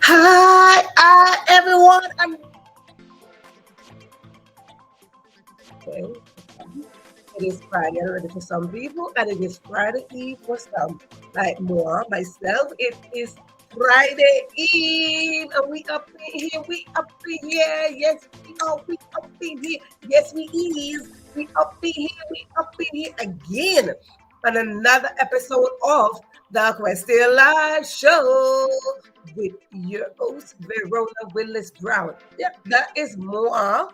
Hi, everyone. Okay. It is Friday already for some people, and it is Friday Eve for some. Like more myself, it is Friday Eve, and we up in here, we up in here. Yes, we are, we up in here. Yes, we is. We up in here, we up in here again on another episode of the Question Live Show with your host, Verona Willis-Brown. Yep, that is more.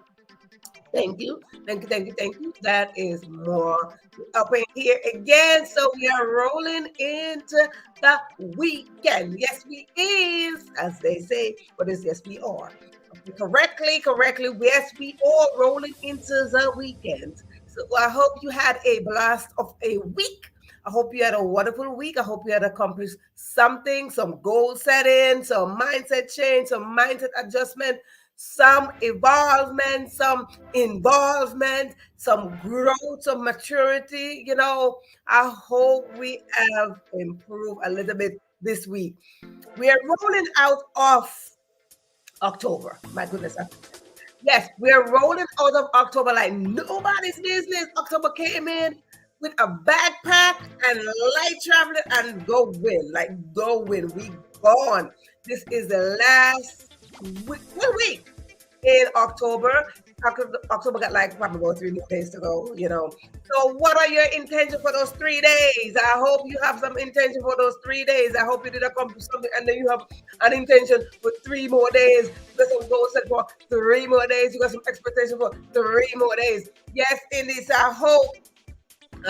Thank you. Thank you. Thank you. Thank you. That is more up in here again. So we are rolling into the weekend. Yes, we is, as they say. What is yes, we are. Correctly. Yes, we are rolling into the weekend. So I hope you had a blast of a week. I hope you had a wonderful week. I hope you had accomplished something, some goal setting, some mindset change, some mindset adjustment, some evolvement, some involvement, some growth, some maturity. I hope we have improved a little bit this week. We are rolling out of October. My goodness. Yes, we're rolling out of October like nobody's business. October came in with a backpack and light traveling and go win. Like go win. We gone. This is the last week. 1 week. in October. October got like probably about 3 more days to go, you know. So what are your intentions for those 3 days? I hope you have some intention for those 3 days. I hope you did accomplish something and then you have an intention for 3 more days. You got some goals set for 3 more days. You got some expectation for 3 more days. Yes, indeed. So I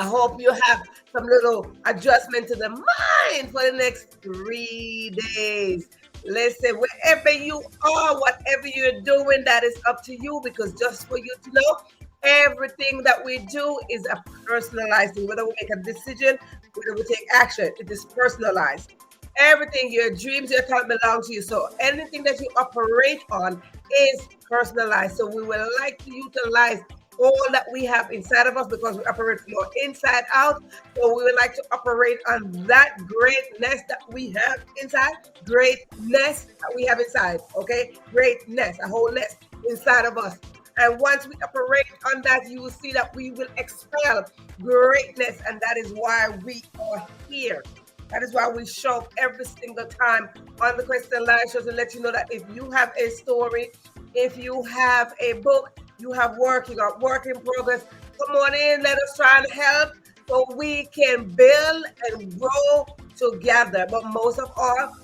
hope you have some little adjustment to the mind for the next 3 days. Listen, wherever you are, whatever you're doing, that is up to you because just for you to know, everything that we do is a personalized thing. Whether we make a decision, whether we take action, it is personalized. Everything, your dreams, your talent belong to you. So anything that you operate on is personalized. So we would like to utilize all that we have inside of us because we operate from our inside out. So we would like to operate on that greatness that we have inside, greatness that we have inside, okay? Greatness, a whole nest inside of us. And once we operate on that, you will see that we will expel greatness. And that is why we are here. That is why we show up every single time on the Question Live Show to let you know that if you have a story, if you have a book, you have work, you got work in progress, come on in, let us try and help so we can build and grow together. But most of all,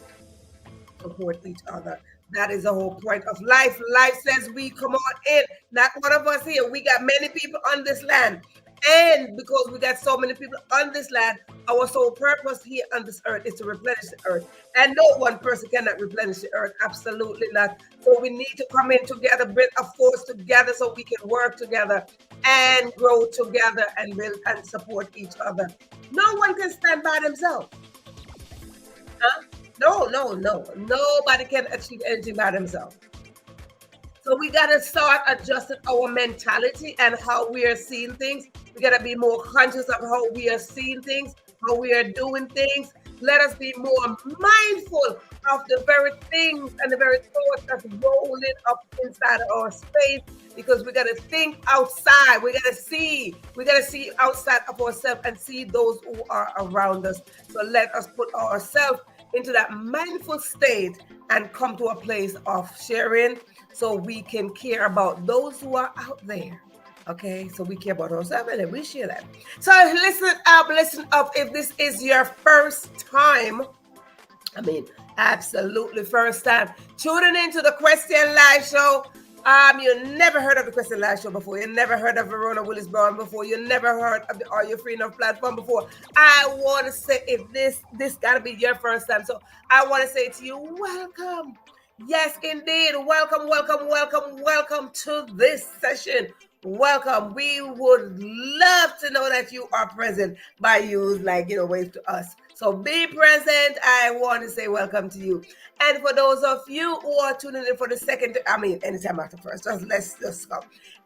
support each other. That is the whole point of life. Life says we come on in. Not one of us here. We got many people on this land. And because we got so many people on this land, our sole purpose here on this earth is to replenish the earth. And no one person cannot replenish the earth. Absolutely not. So we need to come in together, bring a force together so we can work together and grow together and build and support each other. No one can stand by themselves. Huh? No, no, no. Nobody can achieve anything by themselves. So we got to start adjusting our mentality and how we are seeing things. We got to be more conscious of how we are seeing things, how we are doing things. Let us be more mindful of the very things and the very thoughts that's rolling up inside of our space because we got to think outside. We got to see outside of ourselves and see those who are around us. So let us put ourselves into that mindful state and come to a place of sharing so we can care about those who are out there. Okay, so we care about ourselves and then we share that. So listen up. If this is your first time, absolutely first time tuning into the Question Live Show. You never heard of the Question Live Show before. You never heard of Verona Willis-Brown before. You never heard of the Are You Free Enough platform before. I want to say if this got to be your first time. So I want to say to you, welcome. Yes, indeed. Welcome to this session. Welcome. We would love to know that you are present by you, wave to us. So be present. I want to say welcome to you. And for those of you who are tuning in for the second, anytime after first, let's just go.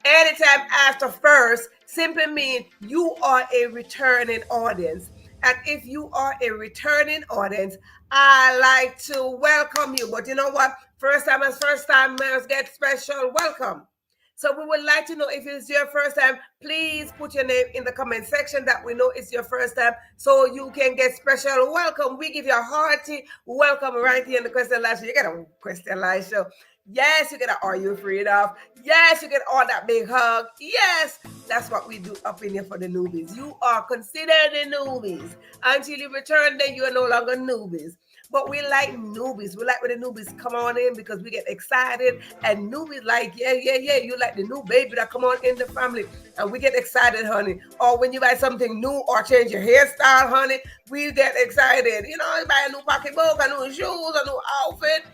Anytime after first simply means you are a returning audience. And if you are a returning audience, I like to welcome you. But you know what? First timers get special welcome. So we would like to know if it's your first time, please put your name in the comment section that we know it's your first time so you can get special welcome. We give you a hearty welcome right here in the Question Live Show. You get a Question Live Show. Yes, you get a Are You Free Enough? Yes, you get all that big hug. Yes, that's what we do up in here for the newbies. You are considered the newbies. Until you return, then you are no longer newbies. But we like newbies. We like when the newbies come on in because we get excited. And newbies like, yeah. You like the new baby that come on in the family. And we get excited, honey. Or when you buy something new or change your hairstyle, honey, we get excited. You know, you buy a new pocketbook, a new shoes, a new outfit,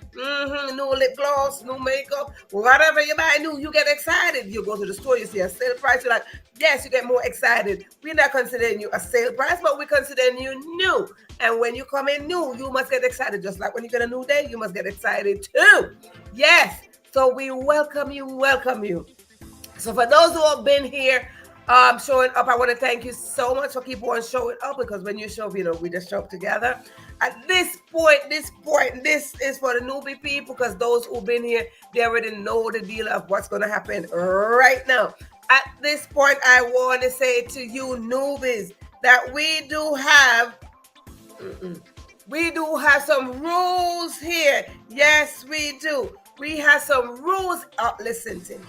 new lip gloss, new makeup. Whatever you buy new, you get excited. You go to the store, you see a sale price, you're like, yes, you get more excited. We're not considering you a sale price, but we're considering you new. And when you come in new, you must get excited. Just like when you get a new day, you must get excited too. Yes. So we welcome you. So for those who have been here showing up, I want to thank you so much for keep on showing up because when you show up, we just show up together. At this point, this is for the newbie people because those who've been here, they already know the deal of what's going to happen right now. At this point, I want to say to you newbies that we do have some rules here. Yes, we do. we have some rules. Listen to me.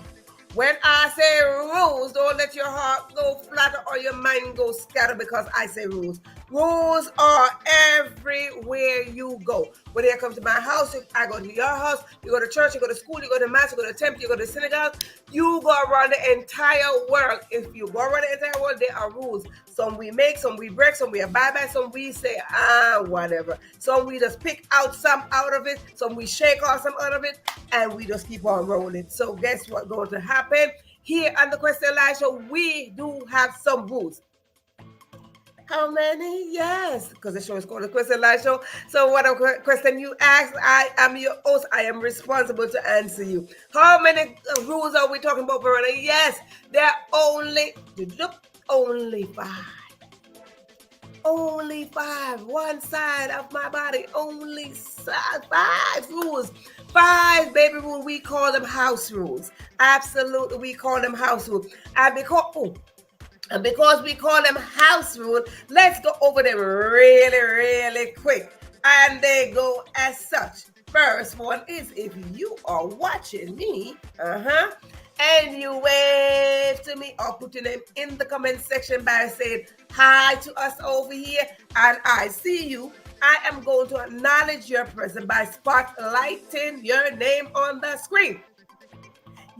When I say rules, don't let your heart go flutter or your mind go scatter because I say rules. Rules are everywhere you go. When you come to my house, I go to your house, you go to church, you go to school, you go to mass, you go to temple, you go to synagogue, you go around the entire world. If you go around the entire world, there are rules. Some we make, some we break, some we abide by, some we say, whatever. Some we just pick out some out of it, some we shake off some out of it, and we just keep on rolling. So guess what's going to happen? Here on the Question Live Show, we do have some rules. How many? Yes, because the show is called the Question Live Show. So whatever question you ask, I am your host. I am responsible to answer you. How many rules are we talking about, Verona? Yes, there are only 5. Only 5. One side of my body. Only 5 rules. 5 baby rules. We call them house rules. Absolutely, we call them house rules. And because we call them house rules, let's go over them really, really quick. And they go as such. First one is, if you are watching me, and you wave to me or put your name in the comment section by saying hi to us over here, and I see you, I am going to acknowledge your presence by spotlighting your name on the screen.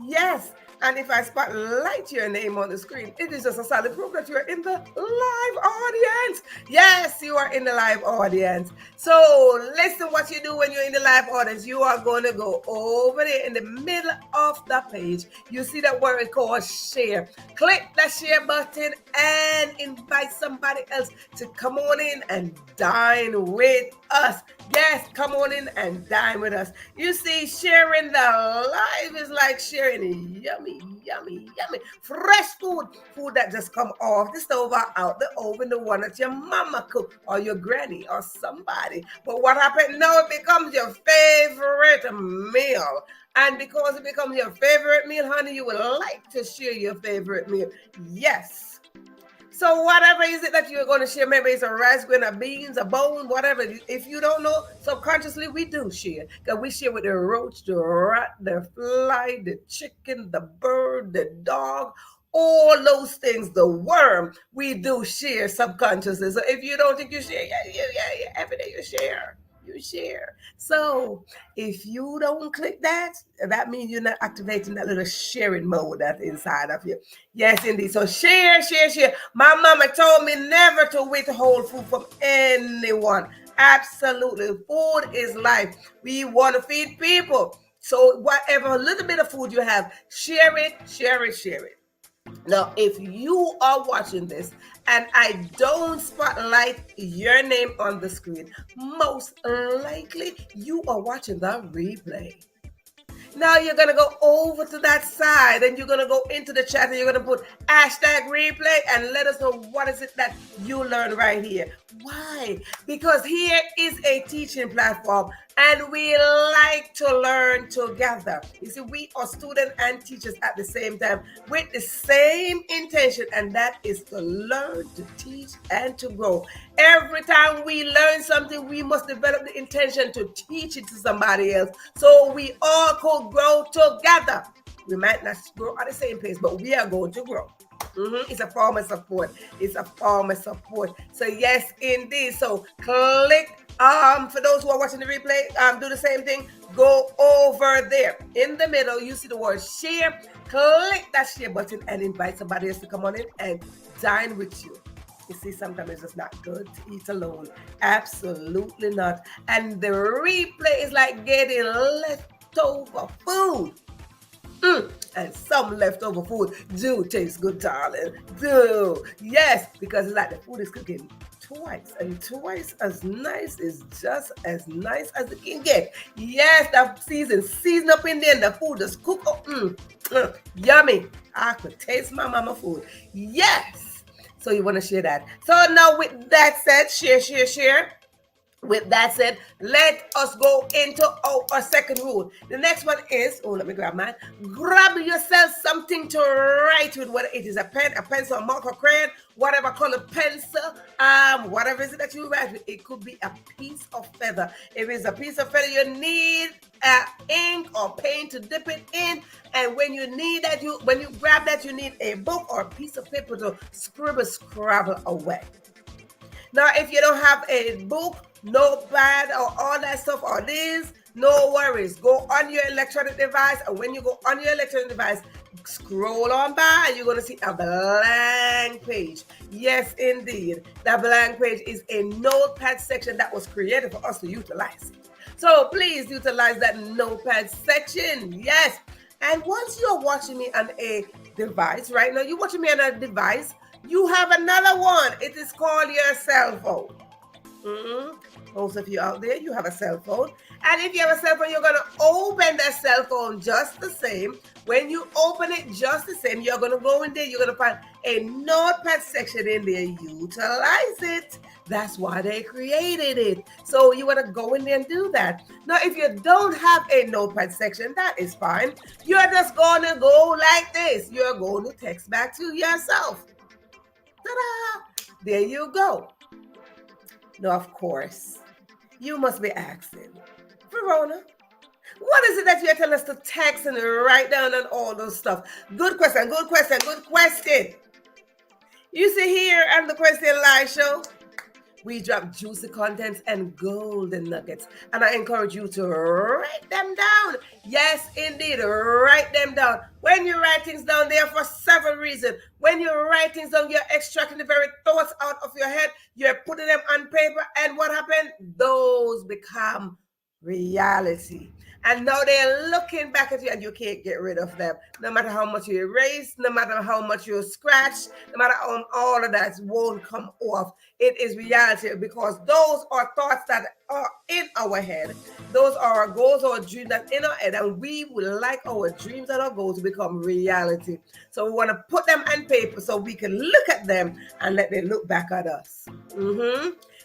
Yes. And if I spotlight your name on the screen, it is just a solid proof that you are in the live audience. Yes, you are in the live audience. So listen what you do when you're in the live audience. You are going to go over there in the middle of the page. You see that word called share. Click the share button and invite somebody else to come on in and dine with us. Yes, come on in and dine with us. You see, sharing the live is like sharing yummy, fresh food that just come off the stove or out the oven, the one that your mama cooked or your granny or somebody. But what happened now? It becomes your favorite meal. And because it becomes your favorite meal, honey, you would like to share your favorite meal. Yes. So whatever is it that you're going to share, maybe it's a rice grain, a beans, a bone, whatever. If you don't know, subconsciously we do share. Because we share with the roach, the rat, the fly, the chicken, the bird, the dog, all those things, the worm, we do share subconsciously. So if you don't think you share, yeah, every day you share. You share. So if you don't click that, that means you're not activating that little sharing mode that's inside of you. Yes, indeed. So share. My mama told me never to withhold food from anyone. Absolutely. Food is life. We want to feed people. So whatever little bit of food you have, share it. Now, if you are watching this and I don't spotlight your name on the screen, most likely you are watching the replay. Now you're going to go over to that side and you're going to go into the chat and you're going to put #replay and let us know what is it that you learn right here. Why? Because here is a teaching platform and we like to learn together. You see, we are students and teachers at the same time with the same intention, and that is to learn, to teach, and to grow. Every time we learn something, we must develop the intention to teach it to somebody else so we all could grow together. We might not grow at the same pace, but we are going to grow. It's a form of support. So yes, indeed. So click. For those who are watching the replay, do the same thing. Go over there in the middle. You see the word share. Click that share button and invite somebody else to come on in and dine with you. You see, sometimes it's just not good to eat alone. Absolutely not. And the replay is like getting leftover food. And some leftover food do taste good, darling. Do. Yes, because it's like the food is cooking twice, and twice as nice is just as nice as it can get. Yes, that season up in there, and the food just cook up. Yummy. I could taste my mama food. Yes. So you want to share that. So now with that said, share. With that said, let us go into our second rule. The next one is, let me grab mine. Grab yourself something something to write with, whether it is a pen, a pencil, marker, crayon, whatever color pencil, whatever is it that you write with. It could be a piece of feather. If it's a piece of feather, you need ink or paint to dip it in. And when you need that, when you grab that, you need a book or a piece of paper to scrabble away. Now, if you don't have a book, notepad, or all that stuff, or this, no worries. Go on your electronic device, and when you go on your electronic device, scroll on by, you're going to see a blank page. Yes, indeed. That blank page is a notepad section that was created for us to utilize. So please utilize that notepad section. Yes. And once you're watching me on a device, right now, you're watching me on a device, you have another one. It is called your cell phone. Most of you out there, you have a cell phone. And if you have a cell phone, you're going to open that cell phone just the same. When you open it just the same, you're going to go in there. You're going to find a notepad section in there. Utilize it. That's why they created it. So you want to go in there and do that. Now, if you don't have a notepad section, that is fine. You're just going to go like this. You're going to text back to yourself. Ta-da! There you go. Now, of course, you must be asking, Verona, what is it that you're telling us to text and write down and all those stuff? Good question, good question, good question. You see here on the Question Live Show, we drop juicy contents and golden nuggets. And I encourage you to write them down. Yes, indeed, write them down. When you write things down, they are for several reasons. When you write things down, you're extracting the very thoughts out of your head. You're putting them on paper. And what happened? Those become reality. And now they're looking back at you and you can't get rid of them. No matter how much you erase, no matter how much you scratch, no matter how all of that won't come off. It is reality because those are thoughts that are in our head. Those are our goals or dreams that in our head. And we would like our dreams and our goals to become reality. So we want to put them on paper so we can look at them and let them look back at us.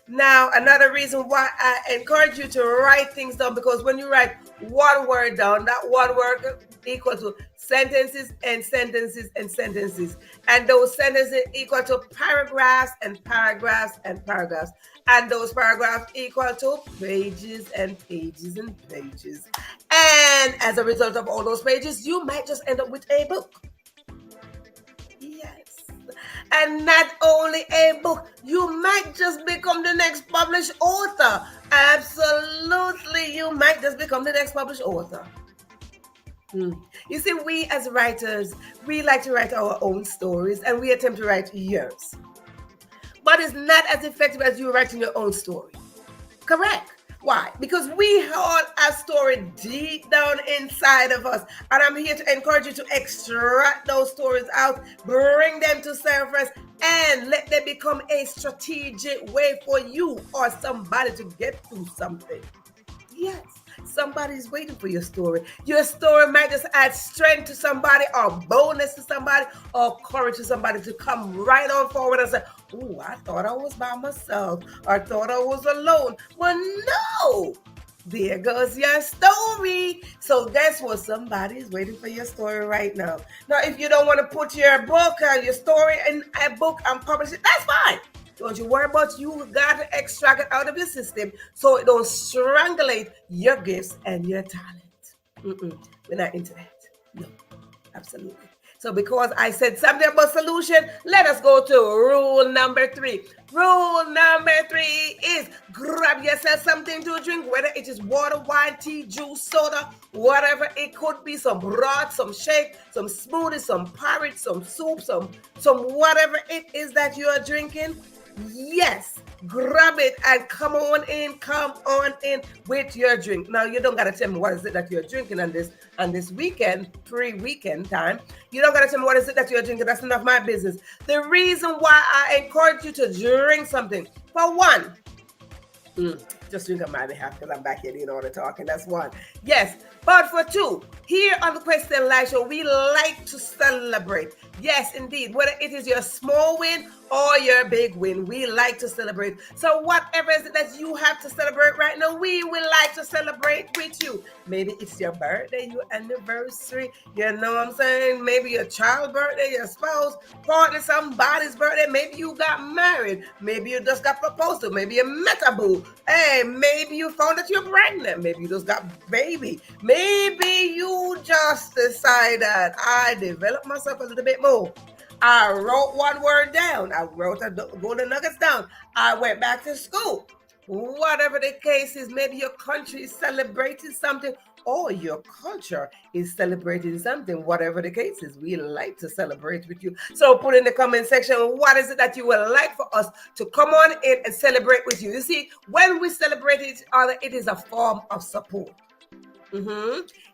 Now, another reason why I encourage you to write things down, because when you write one word down, that one word equal to sentences and sentences and sentences. And those sentences equal to paragraphs and paragraphs and paragraphs. And those paragraphs equal to pages and pages and pages. And as a result of all those pages, you might just end up with a book. Yes. And not only a book, you might just become the next published author. Absolutely, you might just become the next published author. You see, we as writers, we like to write our own stories and we attempt to write yours. But it's not as effective as you writing your own story. Correct. Why? Because we hold a story deep down inside of us. And I'm here to encourage you to extract those stories out, bring them to surface, and let them become a strategic way for you or somebody to get through something. Yes, somebody's waiting for your story. Your story might just add strength to somebody or boldness to somebody or courage to somebody to come right on forward and say, oh, I thought I was by myself. I thought I was alone. Well, no. There goes your story. So guess what? Somebody's waiting for your story right now. Now, if you don't want to put your book or your story in a book and publish it, that's fine. Don't you worry about it. You got to extract it out of your system so it don't strangulate your gifts and your talent. We're not into that. No, absolutely. So because I said something about solution, let us go to rule number 3. Rule number 3 is grab yourself something to drink, whether it is water, wine, tea, juice, soda, whatever it could be, some broth, some shake, some smoothie, some porridge, some soup, some whatever it is that you are drinking. Yes, grab it and come on in with your drink. Now, you don't got to tell me what is it that you're drinking on this weekend, pre-weekend time. You don't got to tell me what is it that you're drinking. That's none of my business. The reason why I encourage you to drink something, for one, Just drink on my behalf because I'm back here doing all the talking. That's one. Yes. But for two, here on the Question Live Show, we like to celebrate. Yes, indeed. Whether it is your small win or your big win, we like to celebrate. So whatever is it that you have to celebrate right now, we would like to celebrate with you. Maybe it's your birthday, your anniversary, you know what I'm saying? Maybe your child's birthday, your spouse, partner, somebody's birthday. Maybe you got married. Maybe you just got proposed to. Maybe you met a boo. Hey, maybe you found that you're pregnant. Maybe you just got baby. Maybe you just decided I developed myself a little bit more. I wrote one word down. I wrote the golden nuggets down. I went back to school. Whatever the case is, maybe your country is celebrating something or your culture is celebrating something. Whatever the case is, we like to celebrate with you. So put in the comment section, what is it that you would like for us to come on in and celebrate with you? You see, when we celebrate each other, it is a form of support.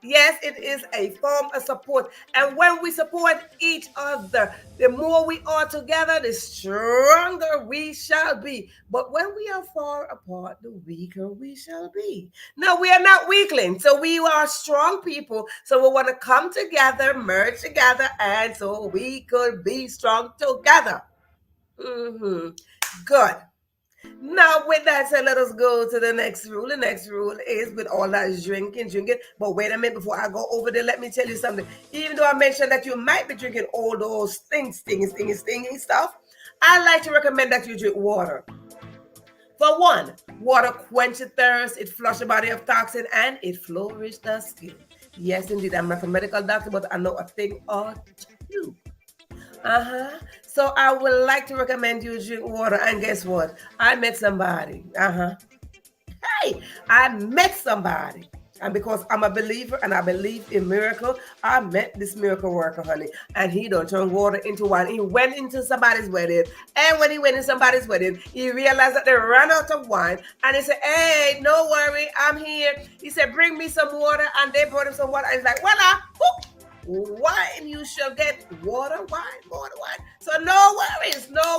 Yes, it is a form of support. And when we support each other, the more we are together, the stronger we shall be. But when we are far apart, the weaker we shall be. No, we are not weaklings. So we are strong people. So we want to come together, merge together, and so we could be strong together. Good. Now, with that said, let us go to the next rule. The next rule is with all that drinking. But wait a minute, before I go over there, let me tell you something. Even though I mentioned that you might be drinking all those stingy stuff, I like to recommend that you drink water. For one, water quenches thirst, it flushes the body of toxin, and it flourishes the skin. Yes, indeed. I'm not a medical doctor, but I know a thing or two. So I would like to recommend you drink water. And guess what? I met somebody. Hey, I met somebody. And because I'm a believer and I believe in miracle, I met this miracle worker, honey. And he don't turn water into wine. He went into somebody's wedding. And when he went in somebody's wedding, he realized that they ran out of wine. And he said, hey, no worry, I'm here. He said, bring me some water. And they brought him some water. And he's like, voila, whoop. Wine, you shall get water, wine. So no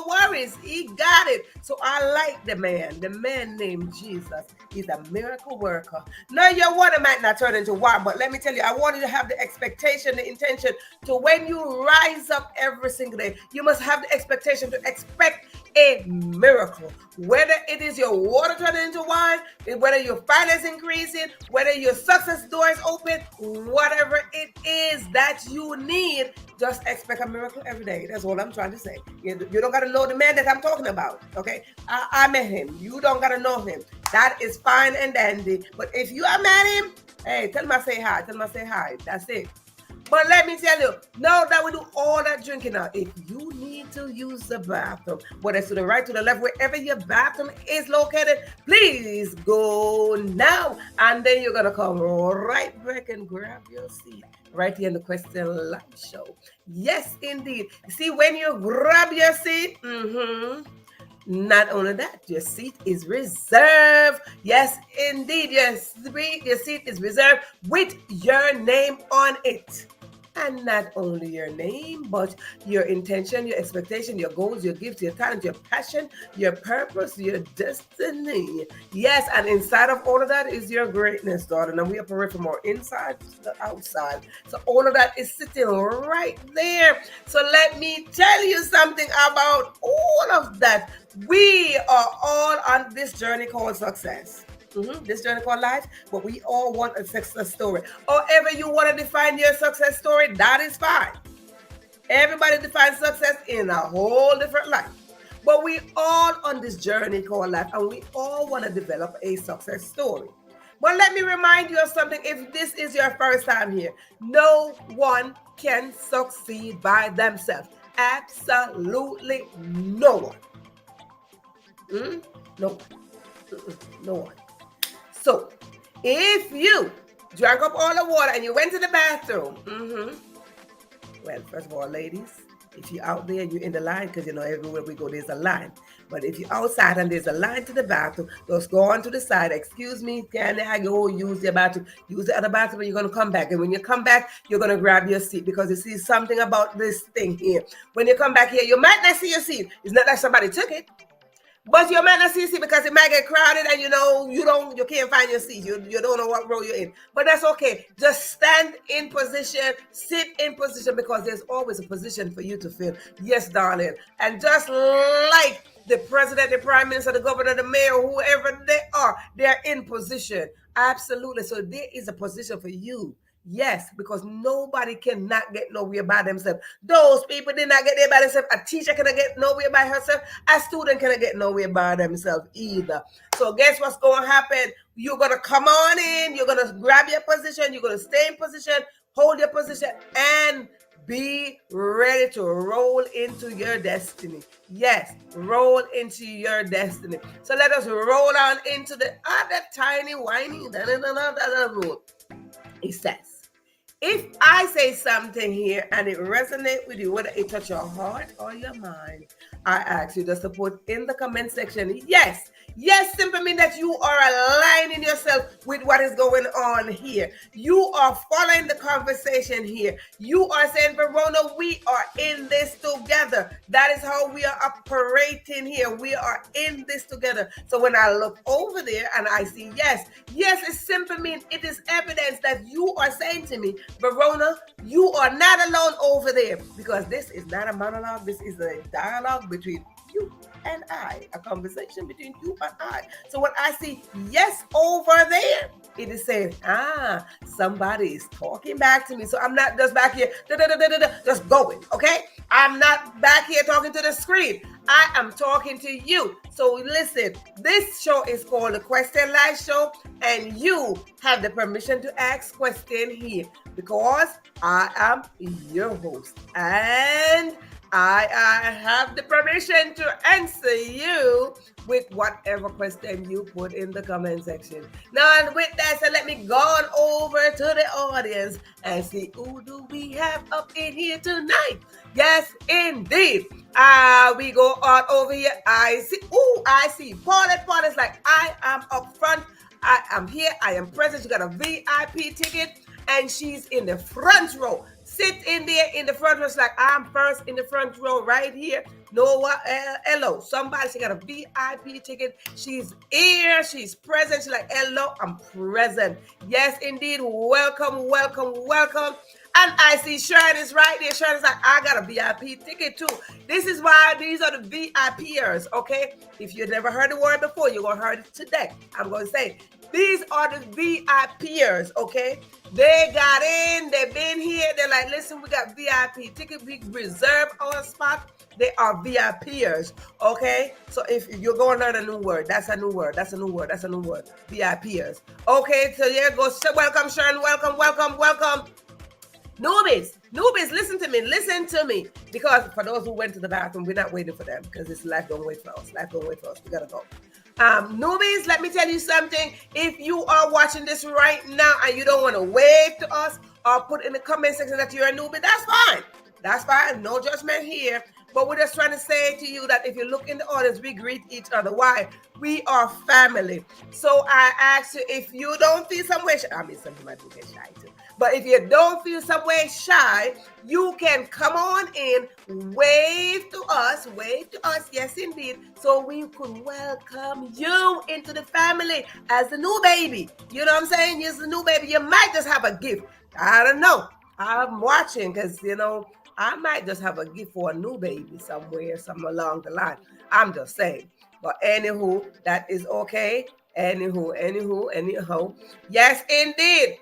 worries. He got it. So I like the man named Jesus. He's a miracle worker. Now your water might not turn into wine, but let me tell you, I want you to have the expectation, the intention to when you rise up every single day, you must have the expectation to expect a miracle. Whether it is your water turning into wine, whether your finance increasing, whether your success door is open, whatever it is that you need, just expect a miracle every day. That's all I'm trying to say. You don't got to know the man that I'm talking about, okay? I met him. You don't got to know him. That is fine and dandy. But if you are met him, hey, tell him I say hi. That's it. But let me tell you, now that we do all that drinking now, if you need to use the bathroom, whether it's to the right, to the left, wherever your bathroom is located, please go now. And then you're going to come right back and grab your seat right here in the Question Live Show. Yes, indeed. See, when you grab your seat, not only that, your seat is reserved. Yes, indeed, your seat is reserved with your name on it. And not only your name, but your intention, your expectation, your goals, your gifts, your talent, your passion, your purpose, your destiny. Yes, and inside of all of that is your greatness, daughter. And we operate from our inside to the outside. So all of that is sitting right there. So let me tell you something about all of that. We are all on this journey called success. This journey called life, but we all want a success story. However you want to define your success story, that is fine. Everybody defines success in a whole different life. But we all on this journey called life, and we all want to develop a success story. But let me remind you of something. If this is your first time here, no one can succeed by themselves. Absolutely no one. No one. So, if you drank up all the water and you went to the bathroom, well, first of all, ladies, if you're out there and you're in the line, because you know everywhere we go there's a line. But if you're outside and there's a line to the bathroom, just go on to the side. Excuse me, can I go use the bathroom? Use the other bathroom and you're going to come back. And when you come back, you're going to grab your seat because you see something about this thing here. When you come back here, you might not see your seat. It's not like somebody took it. But you might not see seat because it might get crowded and you can't find your seat. You don't know what row you're in. But that's okay. Just stand in position, sit in position because there's always a position for you to fill. Yes, darling. And just like the president, the prime minister, the governor, the mayor, whoever they're in position. Absolutely. So there is a position for you. Yes, because nobody cannot get nowhere by themselves. Those people did not get there by themselves. A teacher cannot get nowhere by herself. A student cannot get nowhere by themselves either. So guess what's going to happen? You're going to come on in. You're going to grab your position. You're going to stay in position, hold your position, and be ready to roll into your destiny. Yes, roll into your destiny. So let us roll on into the other tiny, whiny road. It says, if I say something here and it resonates with you, whether it touch your heart or your mind, I ask you just to put in the comment section, yes. Yes simply means that you are aligning yourself with what is going on here. You are following the conversation here. You are saying, Verona, we are in this together. That is how we are operating here. We are in this together. So when I look over there and I see yes, it simply means it is evidence that you are saying to me, Verona, you are not alone over there, because this is not a monologue. This is a dialogue between you and I, a conversation between you and I. So when I see yes over there, it is saying, somebody is talking back to me. So I'm not just back here, just going, okay? I'm not back here talking to the screen. I am talking to you. So listen, this show is called the Question Live Show, and you have the permission to ask question here because I am your host. And I have the permission to answer you with whatever question you put in the comment section. Now, and with that, so let me go on over to the audience and see who do we have up in here tonight. Yes, indeed. We go on over here. I see. Paulette is like, I am up front. I am here. I am present. You got a VIP ticket, and she's in the front row. Sit in there in the front row. It's like, I'm first in the front row right here. Noah, hello. Somebody, she got a VIP ticket. She's here. She's present. She's like, hello, I'm present. Yes, indeed. Welcome, welcome, welcome. And I see Sharon is right there. Sharon is like, I got a VIP ticket too. This is why these are the VIPers, okay? If you've never heard the word before, you're going to hear it today. I'm going to say, these are the VIPers, okay? They got in, they've been here. They're like, listen, we got VIP ticket. We reserve our spot. They are VIPers, okay? So if you're going to learn a new word, that's a new word. That's a new word. That's a new word. VIPers. Okay, so here goes. Welcome, Sharon. Welcome, welcome, welcome. Newbies, listen to me. Because for those who went to the bathroom, we're not waiting for them because this life don't wait for us. We gotta go. Newbies, let me tell you something. If you are watching this right now and you don't want to wave to us or put in the comment section that you're a newbie, that's fine. That's fine. No judgment here. But we're just trying to say to you that if you look in the audience, we greet each other. Why? We are family. So I ask you, if you don't feel some way, some people might get shy too. But if you don't feel some way shy, you can come on in, wave to us, yes indeed, so we could welcome you into the family as the new baby. You know what I'm saying? You're the new baby. You might just have a gift. I don't know. I'm watching because, I might just have a gift for a new baby somewhere along the line. I'm just saying. But anywho, that is okay. Anyhow. Yes, indeed.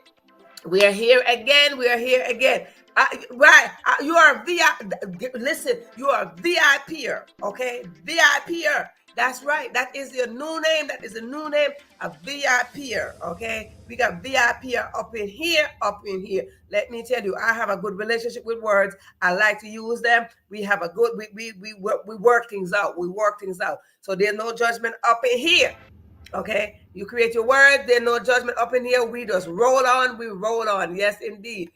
We are here again. Right. You are VIP. Listen, you are VIPer. Okay? VIPer. That's right. That is your new name. That is a new name, a VIPer. Okay? We got VIPer up in here. Let me tell you, I have a good relationship with words. I like to use them. We have a good, we work things out. So there's no judgment up in here. Okay, you create your word. There's no judgment up in here. We just roll on. Yes, indeed.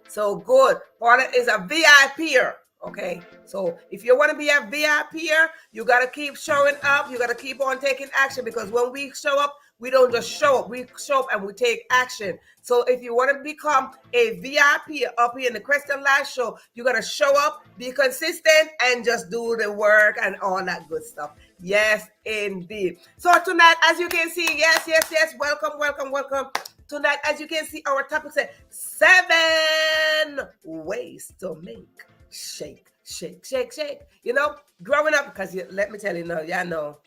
So good. Paula is a VIPer. Okay, so if you want to be a VIPer, you got to keep showing up. You got to keep on taking action because when we show up, We don't just show up. We show up and we take action. So if you want to become a VIP up here in the Question Live Show, you got to show up, be consistent, and just do the work and all that good stuff. Yes, indeed. So tonight, as you can see, yes, welcome, welcome, welcome. Tonight, as you can see, our topic says 7 ways to make shake, shake, shake, shake. You know, growing up, because let me tell you, y'all know,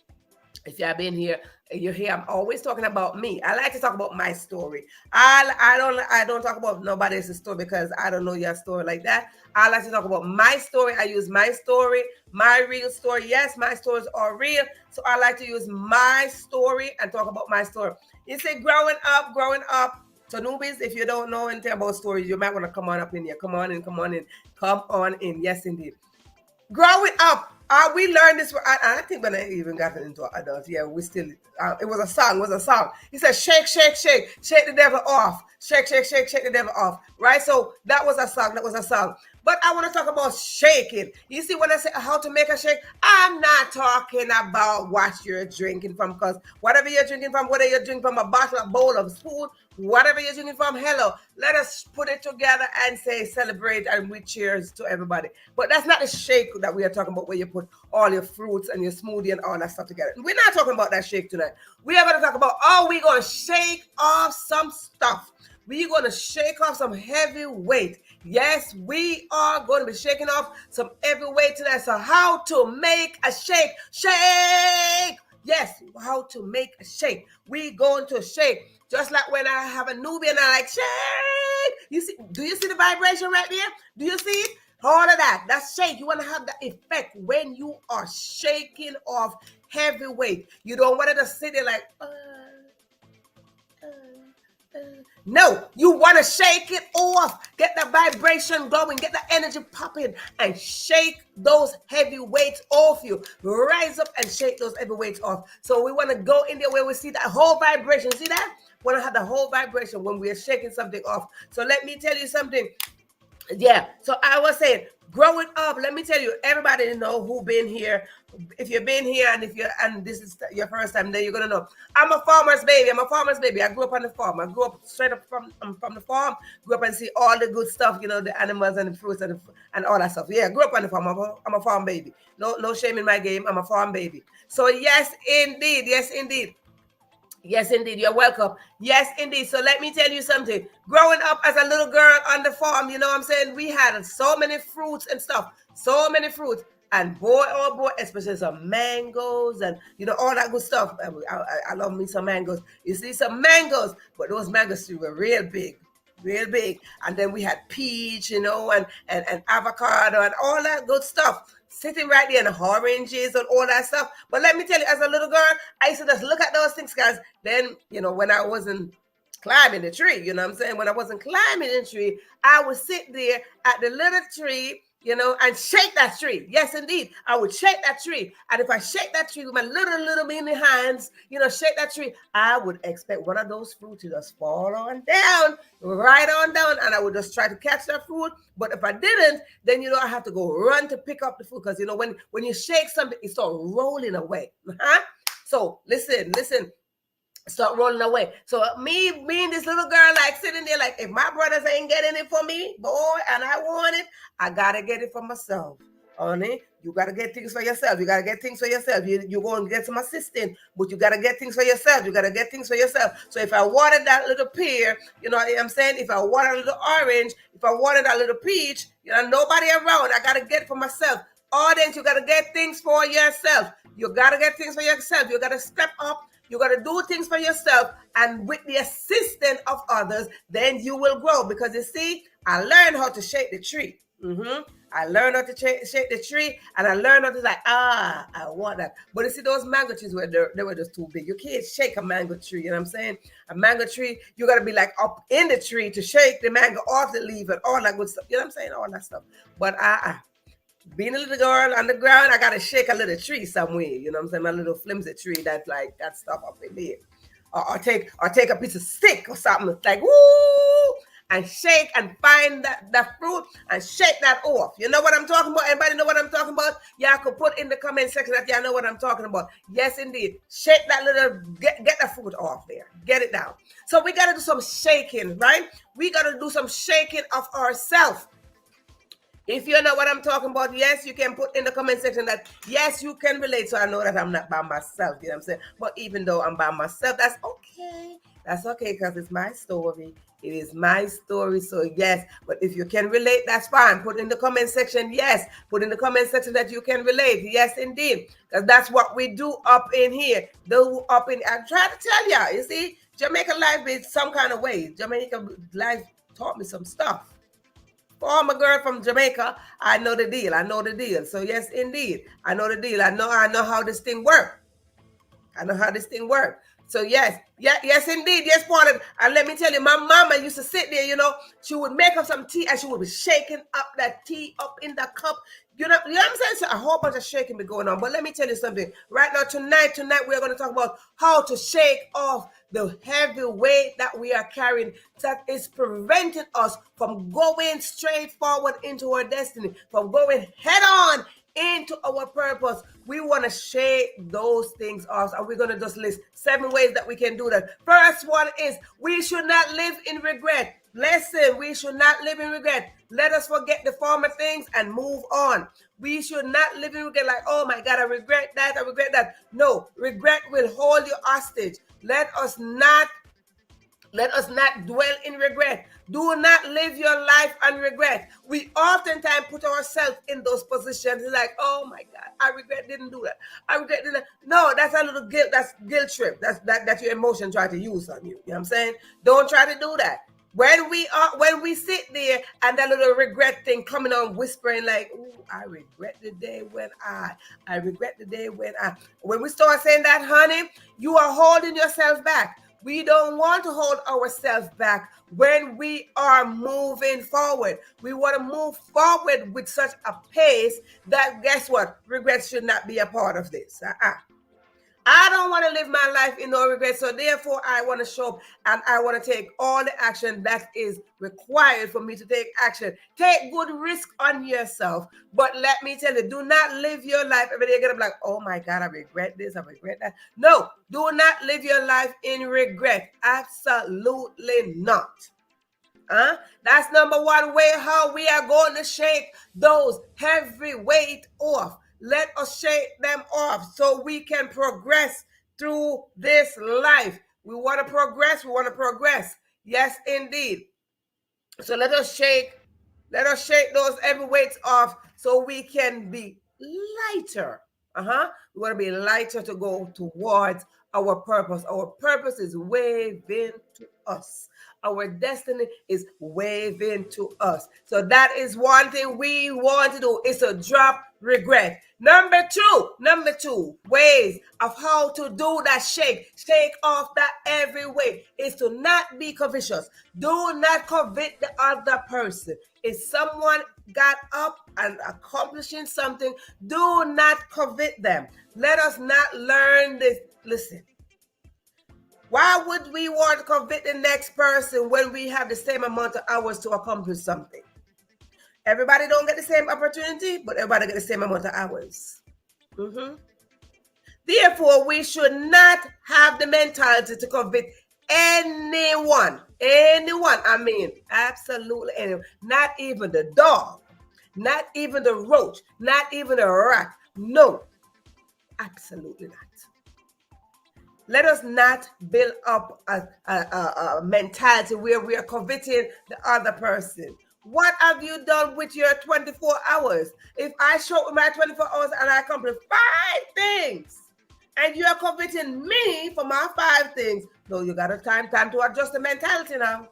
if y'all been here, you're here. I'm always talking about me. I like to talk about my story. I don't talk about nobody else's story because I don't know your story like that. I like to talk about my story. I use my story, my real story. Yes, my stories are real. So I like to use my story and talk about my story. You say growing up. So newbies, if you don't know anything about stories, you might want to come on up in here. Come on in. Yes, indeed. Growing up, we learned this. I think when I even got into adults, yeah, we still. It was a song. He said, "Shake, shake, shake, shake the devil off. Shake, shake, shake, shake the devil off." Right. So that was a song. But I want to talk about shaking. You see, when I say how to make a shake, I'm not talking about what you're drinking from, because whatever you're drinking from, whether you're drinking from a bottle, a bowl of spoon, whatever you're drinking from, hello, let us put it together and say celebrate and we cheers to everybody. But that's not the shake that we are talking about, where you put all your fruits and your smoothie and all that stuff together. We're not talking about that shake tonight. We are going to talk about, we're going to shake off some stuff. We're going to shake off some heavy weight. Yes, we are going to be shaking off some heavy weight tonight. So how to make a shake. Shake! Yes, how to make a shake. We going to shake. Just like when I have a newbie and I like, shake. You see? Do you see the vibration right there? Do you see it? All of that. That's shake. You want to have that effect when you are shaking off heavy weight. You don't want it to sit there like, no, you want to shake it off. Get the vibration going. Get the energy popping and shake those heavy weights off you. Rise up and shake those heavy weights off. So we want to go in there where we see that whole vibration. See that? We want to have the whole vibration when we are shaking something off. So let me tell you something. Yeah. So I was saying, growing up, let me tell you, everybody know who been here. If you've been here and this is your first time, then you're gonna know. I'm a farmer's baby. I grew up on the farm. I grew up straight up from the farm. Grew up and see all the good stuff, you know, the animals and the fruits and all that stuff. Yeah, grew up on the farm. I'm a farm baby. No shame in my game. I'm a farm baby. So yes, indeed. Yes, indeed. You're welcome. Yes, indeed. So let me tell you something. Growing up as a little girl on the farm, you know what I'm saying? We had so many fruits and stuff. So many fruits. And boy, oh boy, especially some mangoes and, you know, all that good stuff. I love me some mangoes. You see some mangoes, but those mangoes were real big. And then we had peach, you know, and avocado and all that good stuff sitting right there, and oranges and all that stuff. But let me tell you, as a little girl, I used to just look at those things, because then, you know, when I wasn't climbing the tree, you know what I'm saying? When I wasn't climbing the tree, I would sit there at the little tree, you know, and shake that tree. Yes, indeed. I would shake that tree. And if I shake that tree with my little mini hands, you know, shake that tree, I would expect one of those fruits to just fall on down, right on down. And I would just try to catch that fruit. But if I didn't, then, you know, I have to go run to pick up the fruit. Because, you know, when you shake something, it starts rolling away. So listen. Start rolling away. So me and this little girl, like sitting there, like, if my brothers ain't getting it for me, boy, and I want it, I gotta get it for myself. Honey, you gotta get things for yourself. You go and get some assistance, but you gotta get things for yourself. So if I wanted that little pear, you know what I'm saying? If I wanted a little orange, if I wanted a little peach, you know, nobody around, I gotta get it for myself. Audience, you gotta get things for yourself. You gotta get things for yourself. You gotta step up. You got to do things for yourself, and with the assistance of others, then you will grow. Because you see, I learned how to shake the tree. I learned how to shake the tree, and I learned how to I want that. But you see, those mango trees they were just too big. You can't shake a mango tree. You know what I'm saying? A mango tree, you got to be like up in the tree to shake the mango off the leaf and all that good stuff. You know what I'm saying? All that stuff. But being a little girl on the ground, I gotta shake a little tree somewhere. You know what I'm saying? My little flimsy tree that's like that stuff up in there. Or take a piece of stick or something like woo, and shake and find the fruit and shake that off. You know what I'm talking about? Anybody know what I'm talking about? Y'all could put in the comment section that y'all know what I'm talking about. Yes, indeed. Shake that little, get the fruit off there. Get it down. So we got to do some shaking, right? We got to do some shaking of ourselves. If you know what I'm talking about, yes, you can put in the comment section that, yes, you can relate. So I know that I'm not by myself, you know what I'm saying? But even though I'm by myself, that's okay. That's okay because it's my story. It is my story. So yes, but if you can relate, that's fine. Put in the comment section, yes. Put in the comment section that you can relate. Yes, indeed. Because that's what we do up in here. I'm trying to tell y'all, you see, Jamaica life is some kind of way. Jamaica life taught me some stuff. Oh, I'm a girl from Jamaica. I know the deal. I know the deal. So yes, indeed, I know the deal. I know how this thing works. I know how this thing works. So yes, yes, indeed, yes, Paula. And let me tell you, my mama used to sit there. You know, she would make up some tea and she would be shaking up that tea up in the cup. You know what I'm saying? So a whole bunch of shaking be going on. But let me tell you something. Right now, tonight, we're going to talk about how to shake off the heavy weight that we are carrying that is preventing us from going straight forward into our destiny, from going head on into our purpose. We want to shake those things off, and we're going to just list 7 ways that we can do that. First one is we should not live in regret. Listen, we should not live in regret. Let us forget the former things and move on. We should not live in regret like, oh my God, I regret that, I regret that. No, regret will hold you hostage. Let us not dwell in regret. Do not live your life on regret. We oftentimes put ourselves in those positions like, oh my God, I regret didn't do that. I regret didn't. No, that's a little guilt. That's guilt trip. That's your emotion try to use on you. You know what I'm saying? Don't try to do that. When we sit there and that little regret thing coming on whispering like, ooh, I regret the day when I regret the day when we start saying that, honey, you are holding yourself back. We don't want to hold ourselves back when we are moving forward. We want to move forward with such a pace that, guess what? Regret should not be a part of this. I don't want to live my life in no regret. So therefore, I want to show up and I want to take all the action that is required for me to take action. Take good risk on yourself. But let me tell you, do not live your life every day. Get up like, oh my God, I regret this, I regret that. No, do not live your life in regret. Absolutely not. That's number one way how we are going to shake those heavy weight off. Let us shake them off so we can progress through this life. We want to progress. We want to progress. Yes, indeed. So let us shake those heavy weights off so we can be lighter. We want to be lighter to go towards our purpose. Our purpose is waving to us. Our destiny is waving to us. So that is one thing we want to do, is to drop regret. Number two ways of how to do that shake off that every way is to not be covetous. Do not covet the other person. If someone got up and accomplishing something, do not covet them. Let us not learn this. Listen. Why would we want to covet the next person when we have the same amount of hours to accomplish something? Everybody don't get the same opportunity, but everybody get the same amount of hours. Therefore, we should not have the mentality to covet anyone. I mean, absolutely anyone. Not even the dog, not even the roach, not even the rat. No, absolutely not. Let us not build up a mentality where we are coveting the other person. What have you done with your 24 hours? If I show up with my 24 hours and I accomplish 5 things, and you are coveting me for my 5 things, no, you got time to adjust the mentality now.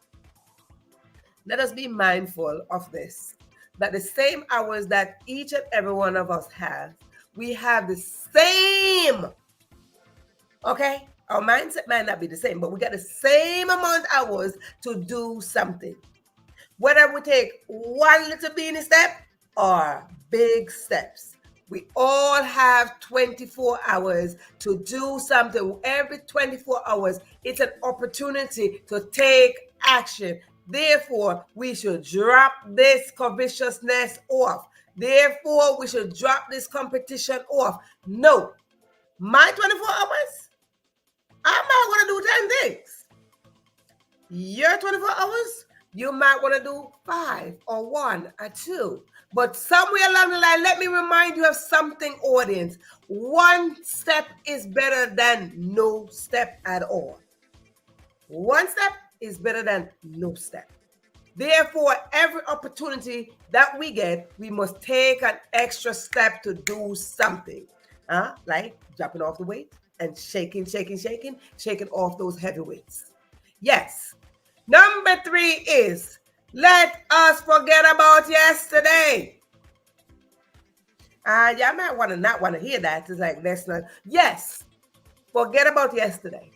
Let us be mindful of this, that the same hours that each and every one of us have, we have the same. Okay, our mindset might not be the same, but we got the same amount of hours to do something. Whether we take one little beanie step or big steps, we all have 24 hours to do something. Every 24 hours, it's an opportunity to take action. Therefore, we should drop this covetousness off. Therefore, we should drop this competition off. No, my 24 hours, I might want to do 10 things. Your 24 hours, you might want to do 5 or 1 or 2. But somewhere along the line, let me remind you of something, audience. One step is better than no step at all. One step is better than no step. Therefore, every opportunity that we get, we must take an extra step to do something. Like dropping off the weight and shaking off those heavy weights. Yes. Number 3 is let us forget about yesterday. Y'all might not want to hear that. It's like, let's not. Yes, forget about yesterday.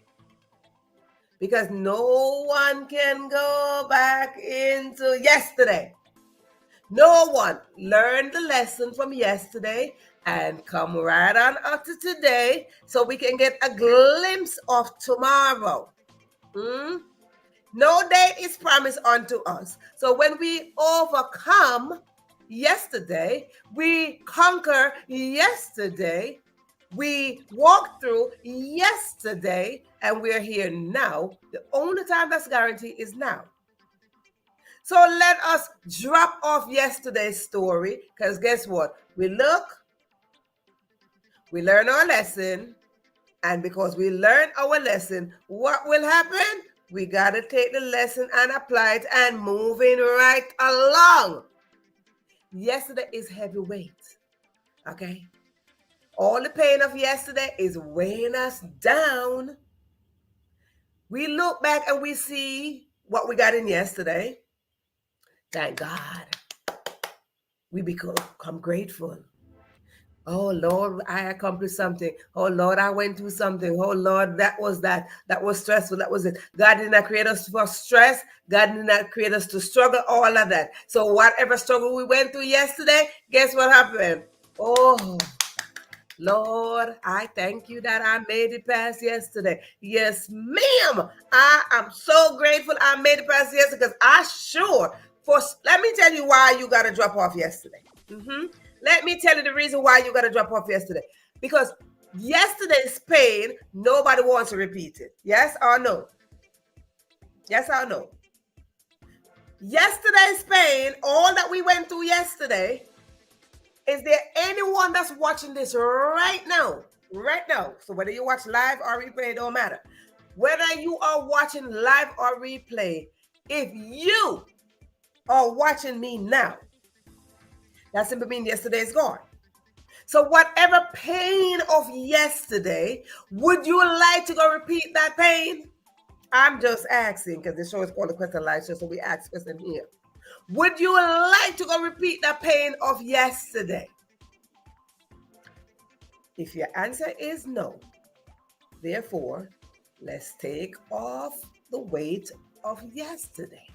Because no one can go back into yesterday. No one. Learn the lesson from yesterday and come right on up to today so we can get a glimpse of tomorrow. No day is promised unto us. So when we overcome yesterday, we conquer yesterday, we walk through yesterday, and we're here now. The only time that's guaranteed is now. So let us drop off yesterday's story, because guess what? We look, we learn our lesson, and because we learn our lesson, what will happen? We got to take the lesson and apply it and moving right along. Yesterday is heavy weight, okay? All the pain of yesterday is weighing us down. We look back and we see what we got in yesterday. Thank God. We become grateful. Oh, Lord, I accomplished something. Oh, Lord, I went through something. Oh, Lord, that was that. That was stressful. That was it. God did not create us for stress. God did not create us to struggle, all of that. So whatever struggle we went through yesterday, guess what happened? Oh, Lord, I thank you that I made it past yesterday. Yes, ma'am. I am so grateful I made it past yesterday because let me tell you why you got to drop off yesterday. Let me tell you the reason why you got to drop off yesterday. Because yesterday's pain, nobody wants to repeat it. Yes or no? Yes or no? Yesterday's pain, all that we went through yesterday, is there anyone that's watching this right now? Right now. So whether you watch live or replay, it don't matter. Whether you are watching live or replay, if you are watching me now, that simply means yesterday is gone. So whatever pain of yesterday, would you like to go repeat that pain? I'm just asking because the show is called The Question Live Show, so we ask question here. Would you like to go repeat the pain of yesterday? If your answer is no, therefore, let's take off the weight of yesterday.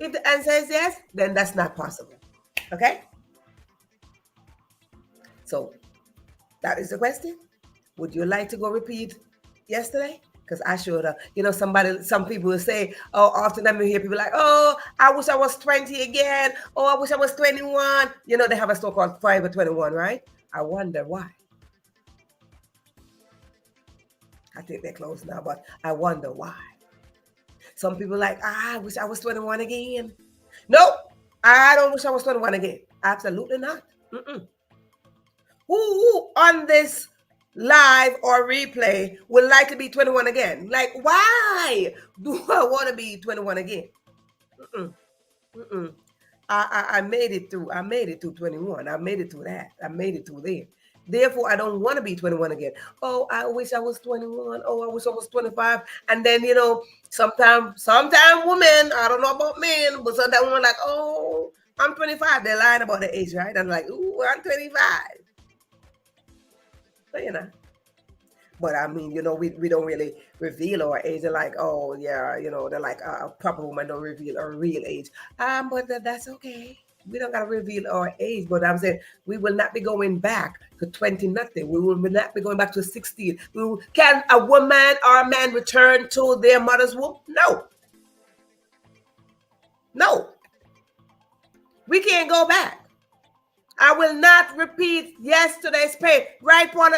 If the answer is yes, then that's not possible. Okay? So that is the question. Would you like to go repeat yesterday? Because I should have, some people will say, oh, often I hear people like, oh, I wish I was 20 again. Oh, I wish I was 21. They have a store called Forever 21, right? I wonder why. I think they're closed now, but I wonder why. Some people like, I wish I was 21 again. Nope, I don't wish I was 21 again. Absolutely not. Who on this live or replay would like to be 21 again? Like, why do I want to be 21 again? I made it through. I made it through 21. I made it through that. I made it through there. Therefore, I don't want to be 21 again. Oh, I wish I was 21. Oh, I wish I was 25. And then, sometimes women, I don't know about men, but sometimes women are like, oh, I'm 25. They're lying about the age, right? I'm like, ooh, I'm 25. So, but I mean, we don't really reveal our age. They're like, oh yeah, they're like a proper woman don't reveal her real age. But that's okay. We don't gotta reveal our age. But I'm saying we will not be going back to 20 nothing. We will not be going back to 16. Can a woman or a man return to their mother's womb? No. No, we can't go back. I will not repeat yesterday's pain. Right, Paul?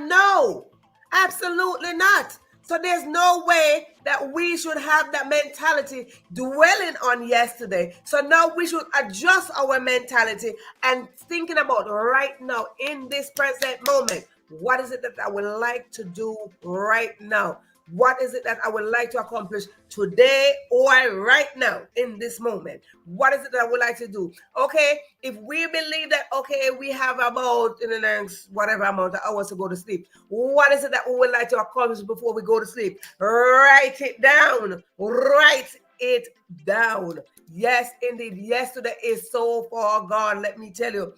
No, absolutely not. So there's no way that we should have that mentality dwelling on yesterday. So now we should adjust our mentality and thinking about right now in this present moment. What is it that I would like to do right now? What is it that I would like to accomplish today or right now in this moment? What is it that I would like to do? Okay, if we believe that, okay, we have about in the next whatever amount of hours to go to sleep, what is it that we would like to accomplish before we go to sleep? Write it down. Write it down. Yes, indeed. Yesterday is so far gone. Let me tell you.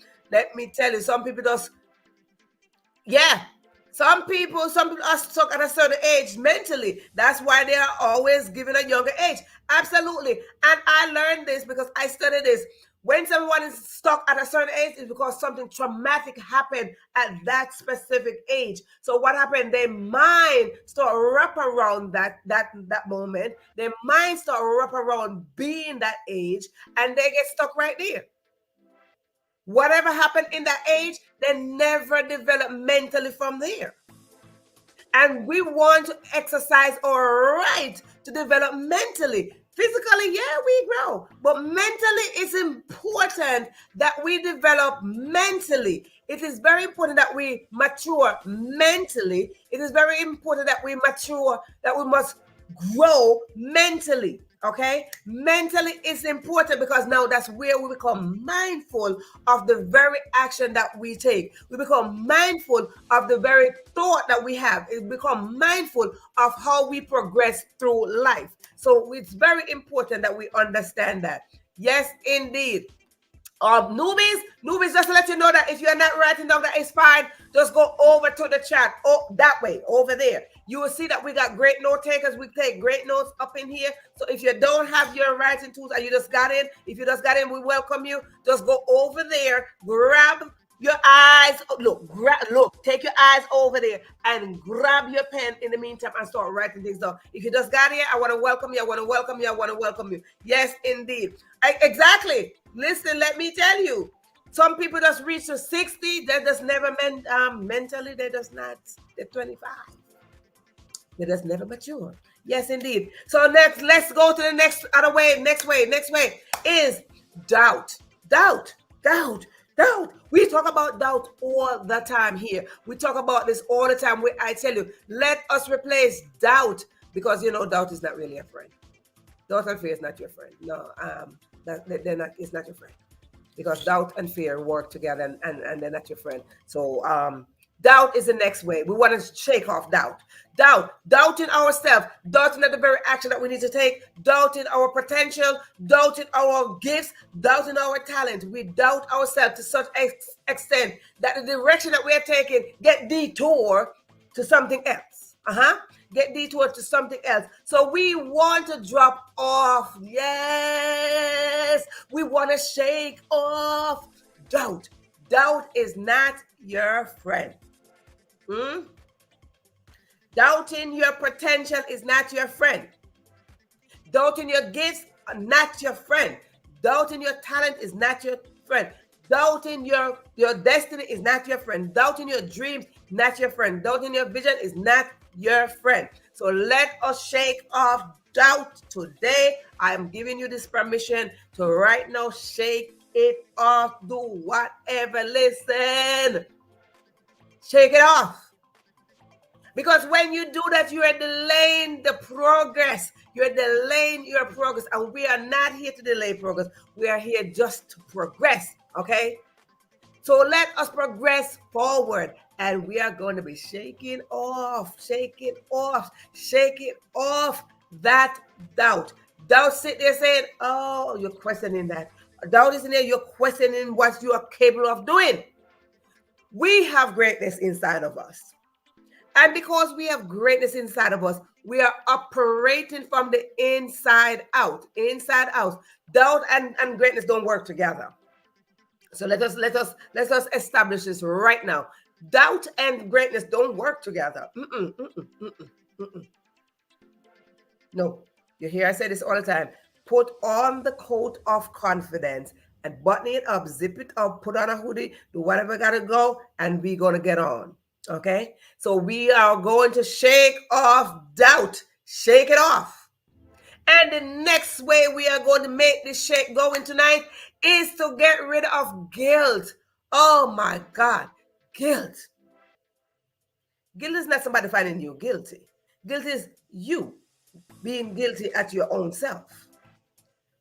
Some people just, yeah. Some people are stuck at a certain age mentally. That's why they are always given a younger age. Absolutely. And I learned this because I studied this. When someone is stuck at a certain age, it's because something traumatic happened at that specific age. So what happened? Their mind start wrap around that moment. Their mind start wrap around being that age, and they get stuck right there. Whatever happened in that age, they never develop mentally from there. And we want to exercise our right to develop mentally. Physically, yeah, we grow. But mentally, it's important that we develop mentally. It is very important that we mature mentally. It is very important that we mature, that we must grow mentally. Okay, mentally is important because now that's where we become mindful of the very action that we take. We become mindful of the very thought that we have. We become mindful of how we progress through life. So it's very important that we understand that. Yes, indeed. Newbies, just to let you know that if you're not writing down, that is fine. Just go over to the chat. Oh, that way, over there. You will see that we got great note takers. We take great notes up in here. So if you don't have your writing tools and you just got in, if you just got in, we welcome you. Just go over there, grab your eyes. Look, take your eyes over there and grab your pen in the meantime and start writing things down. If you just got here, I want to welcome you. I want to welcome you. I want to welcome you. Yes, indeed. Exactly. Listen, let me tell you. Some people just reach to 60. They just never mentally. They just not. They're 25. They just never mature. Yes, indeed. So let's go to the next other way. Next way is doubt. Doubt. We talk about doubt all the time here. We talk about this all the time. I tell you, let us replace doubt because doubt is not really a friend. Doubt and fear is not your friend. No, they're not. It's not your friend because doubt and fear work together, and they're not your friend. So doubt is the next way. We want to shake off doubt. Doubting ourselves, doubting that the very action that we need to take, doubting our potential, doubting our gifts, doubting our talent. We doubt ourselves to such extent that the direction that we are taking get detoured to something else. Get detoured to something else. So we want to drop off. Yes, we want to shake off doubt. Doubt is not your friend. Doubting your potential is not your friend. Doubting your gifts are not your friend. Doubting your talent is not your friend. Doubting your destiny is not your friend. Doubting your dreams, not your friend. Doubting your vision is not your friend. So let us shake off doubt today. I am giving you this permission to right now shake it off. Do whatever. Listen. Shake it off. Because when you do that, you are delaying the progress. You're delaying your progress. And we are not here to delay progress. We are here just to progress. Okay? So let us progress forward. And we are going to be shaking off that doubt. Doubt sit there saying, oh, you're questioning that. Doubt is in there. You're questioning what you are capable of doing. We have greatness inside of us. And because we have greatness inside of us, we are operating from the inside out. Inside out. Doubt and greatness don't work together. So let us establish this right now. Doubt and greatness don't work together. No. You hear I say this all the time. put on the coat of confidence and button it up, zip it up, put on a hoodie, do whatever gotta go, and we're gonna get on. Okay? So we are going to shake off doubt. Shake it off. And the next way we are going to make this shake going tonight is to get rid of guilt. Oh my God, guilt. Guilt is not somebody finding you guilty. Guilt is you being guilty at your own self.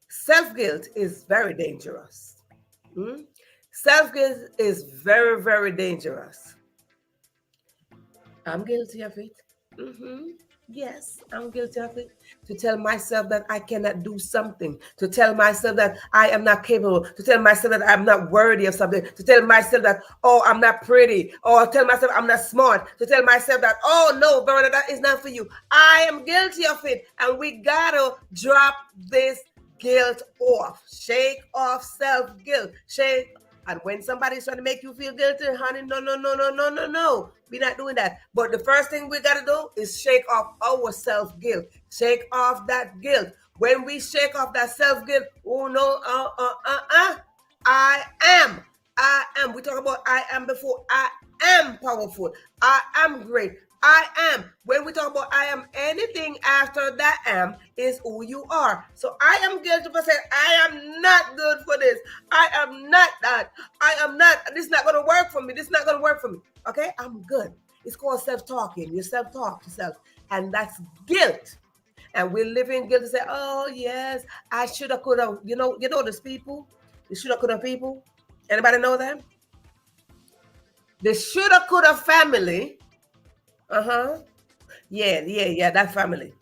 Self guilt is very dangerous. Hmm? Self guilt is very, very dangerous. I'm guilty of it. Mm-hmm. Yes, I'm guilty of it. To tell myself that I cannot do something, to tell myself that I am not capable, to tell myself that I'm not worthy of something, to tell myself that, oh, I'm not pretty, or tell myself I'm not smart, to tell myself that, oh, no, Verona, that is not for you. I am guilty of it. And we gotta drop this guilt off. Shake off self guilt. Shake. And when somebody's trying to make you feel guilty, honey, no, no, no, no, no, no, no. We're not doing that. But the first thing we got to do is shake off our self guilt. Shake off that guilt. When we shake off that self guilt, oh no, I am. I am. We talk about I am before. I am powerful. I am great. I am. When we talk about I am, anything after that am is who you are. So I am guilty for saying I am not good for this. I am not that. I am not. This is not going to work for me. This is not going to work for me. Okay, I'm good. It's called self-talking. You self-talk yourself, and that's guilt. And we live in guilt and say, "Oh yes, I should have, could have." You know those people. The shoulda, coulda people. Anybody know them? The shoulda, coulda family. Yeah, that family.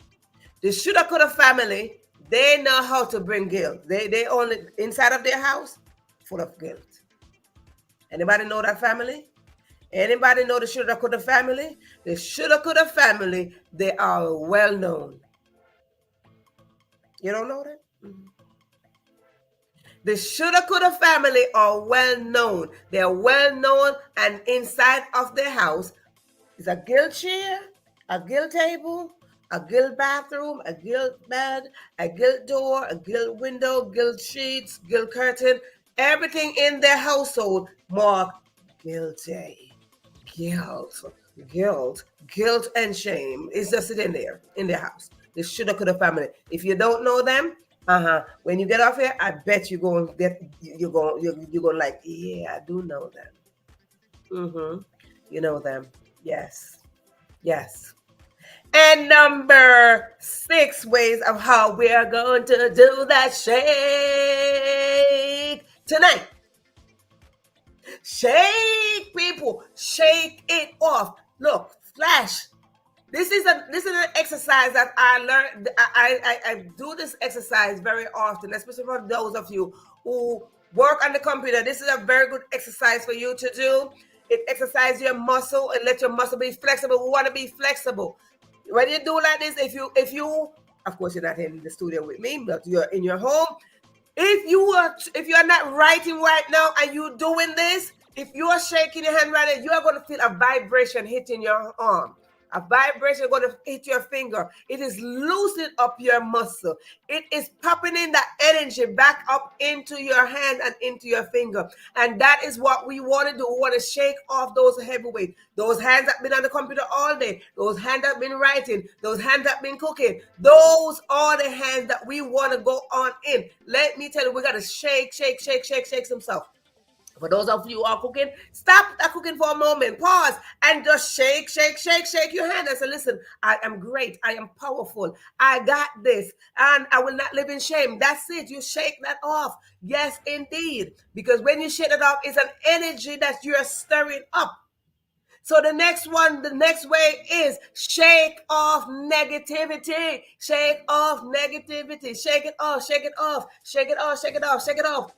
The shoulda, coulda family, they know how to bring guilt. They only inside of their house full of guilt. Anybody know that family? Anybody know the shoulda, coulda family? The shoulda, coulda family, they are well known. You don't know that? Mm-hmm. The shoulda, coulda family are well known. They're well known, and inside of their house is a guilt chair, a guilt table, a guilt bathroom, a guilt bed, a guilt door, a guilt window, guilt sheets, guilt curtain. Everything in their household marked guilty. Guilt, guilt, and shame is just sitting there in their house. The shoulda, coulda family. If you don't know them, when you get off here, I bet you're going to get you're going like, yeah, I do know them. You know them. Yes. And number 6 ways of how we are going to do that shake tonight. Shake, people. Shake it off. Look, flash. This is an exercise that I learned. I do this exercise very often, especially for those of you who work on the computer. This is a very good exercise for you to do. It exercises your muscle and let your muscle be flexible. We want to be flexible. When you do like this, if you, of course, you're not in the studio with me, but you're in your home. If you are not writing right now and you're doing this, if you are shaking your hand right now, you are going to feel a vibration hitting your arm. A vibration going to hit your finger. It is loosening up your muscle. It is popping in that energy back up into your hand and into your finger. And that is what we want to do. We want to shake off those heavy weights. Those hands that have been on the computer all day. Those hands that have been writing. Those hands that have been cooking. Those are the hands that we want to go on in. Let me tell you, we got to shake some stuff. For those of you who are cooking, stop that cooking for a moment. Pause and just shake your hand and say, listen, I am great. I am powerful. I got this. And I will not live in shame. That's it. You shake that off. Yes, indeed. Because when you shake it off, it's an energy that you're stirring up. So the next way is shake off negativity. Shake off negativity. Shake it off.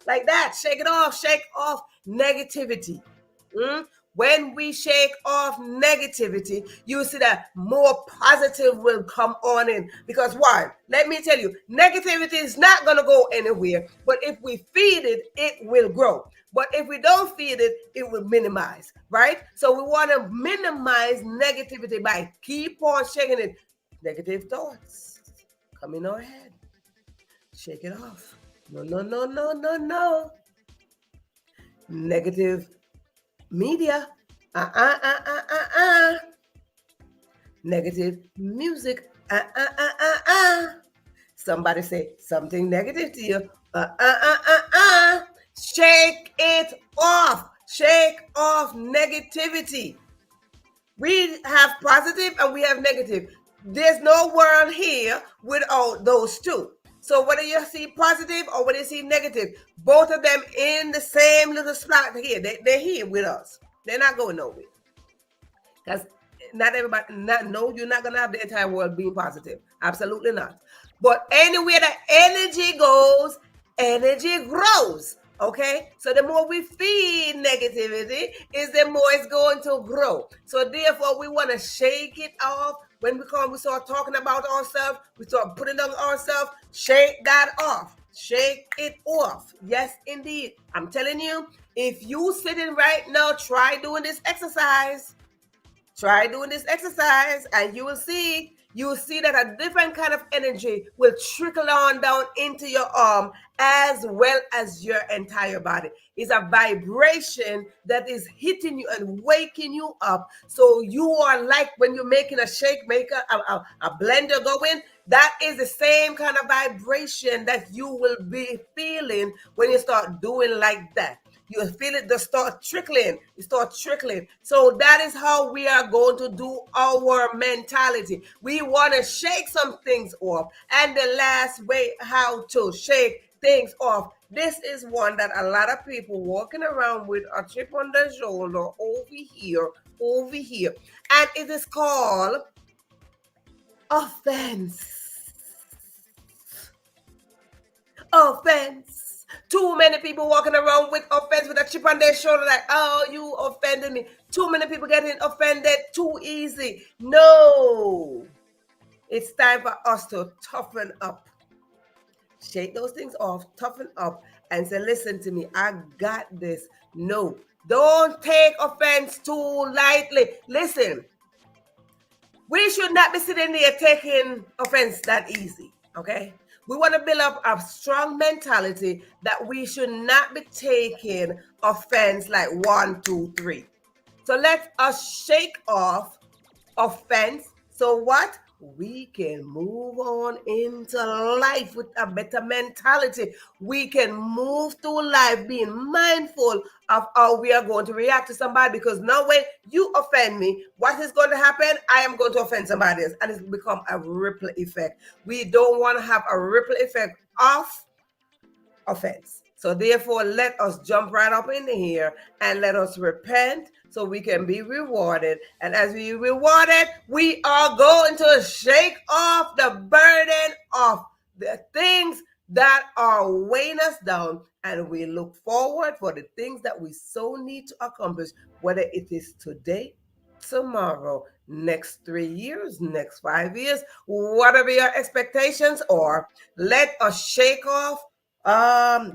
Like that. Shake it off negativity. When we shake off negativity, you see that more positive will come on in. Because why? Let me tell you, negativity is not going to go anywhere. But if we feed it, it will grow. But if we don't feed it, it will minimize, right? So we want to minimize negativity by keep on shaking it. Negative thoughts come in our head. Shake it off. No, no, no, no, no, no. Negative media. Negative music. Somebody say something negative to you. Shake it off. Shake off negativity. We have positive and we have negative. There's no world here without those two. So whether you see positive or whether you see negative, both of them in the same little spot here. They're here with us. They're not going nowhere. Because not everybody, no, you're not going to have the entire world being positive. Absolutely not. But anywhere that energy goes, energy grows. Okay, so the more we feed negativity, is the more it's going to grow. So therefore, we want to shake it off. When we start talking about ourselves, we start putting on ourselves. Shake that off. Shake it off. Yes, indeed. I'm telling you, if you sitting right now, try doing this exercise. Try doing this exercise, and you will see that a different kind of energy will trickle on down into your arm as well as your entire body. It's a vibration that is hitting you and waking you up. So you are like when you're making a shake maker, a blender going, that is the same kind of vibration that you will be feeling when you start doing like that. You feel it just start trickling. It starts trickling. So that is how we are going to do our mentality. We want to shake some things off. And the last way how to shake things off. This is one that a lot of people walking around with a chip on their shoulder over here. And it is called offense. Offense. Too many people walking around with offense with a chip on their shoulder like, oh, you offended me. Too many people getting offended too easy. No. It's time for us to toughen up. Shake those things off, toughen up, and say, listen to me, I got this. No. Don't take offense too lightly. Listen, we should not be sitting there taking offense that easy, okay? We want to build up a strong mentality that we should not be taking offense like 1, 2, 3. So let us shake off offense. So what? We can move on into life with a better mentality. We can move through life being mindful of how we are going to react to somebody, because now when you offend me, what is going to happen? I am going to offend somebody else, and it's become a ripple effect. We don't want to have a ripple effect of offense. So therefore, let us jump right up in here and let us repent so we can be rewarded. And as we rewarded, we are going to shake off the burden of the things that are weighing us down. And we look forward for the things that we so need to accomplish, whether it is today, tomorrow, next 3 years, next 5 years, whatever your expectations are. Let us shake off.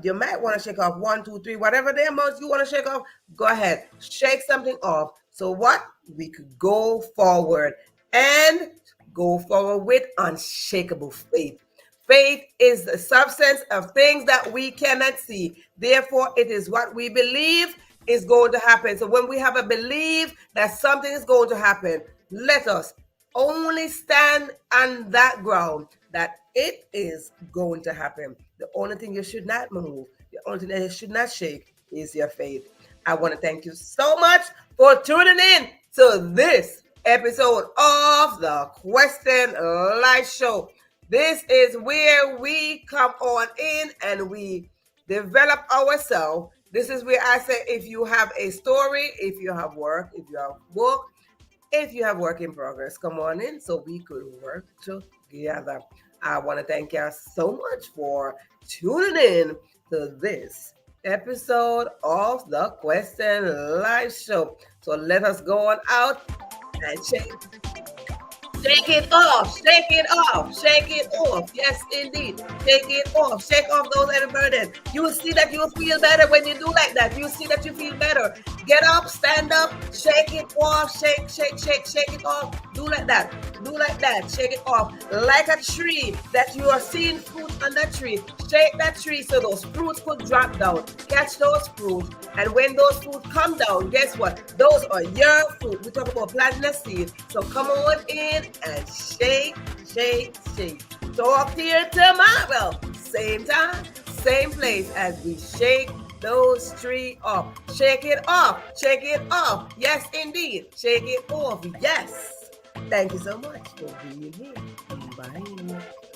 You might want to shake off 1, 2, 3, whatever the amount you want to shake off. Go ahead, shake something off. So what? We could go forward and go forward with unshakable faith. Faith is the substance of things that we cannot see. Therefore, it is what we believe is going to happen. So when we have a belief that something is going to happen, let us only stand on that ground that it is going to happen. The only thing you should not move, the only thing that you should not shake is your faith. I want to thank you so much for tuning in to this episode of the Question Life Show. This is where we come on in and we develop ourselves. This is where I say, if you have a story, if you have work, if you have book, if you have work in progress, come on in so we could work together. I want to thank you so much for tuning in to this episode of the Question Life Show. So let us go on out and shake it off, shake it off, shake it off. Yes, indeed. Shake it off. Shake off those little burdens. You will see that you will feel better when you do like that. You will see that you feel better. water. Get up, stand up, shake it off, shake it off. Do like that. Do like that. Shake it off. Like a tree that you are seeing fruit on that tree. Shake that tree so those fruits could drop down. Catch those fruits. And when those fruits come down, guess what? Those are your fruit. We talk about planting a seed. So come on in and shake. Talk to you tomorrow. Same time, same place as we shake those trees off. Shake it off. Shake it off. Yes, indeed. Shake it off. Yes. Thank you so much for being here. Bye.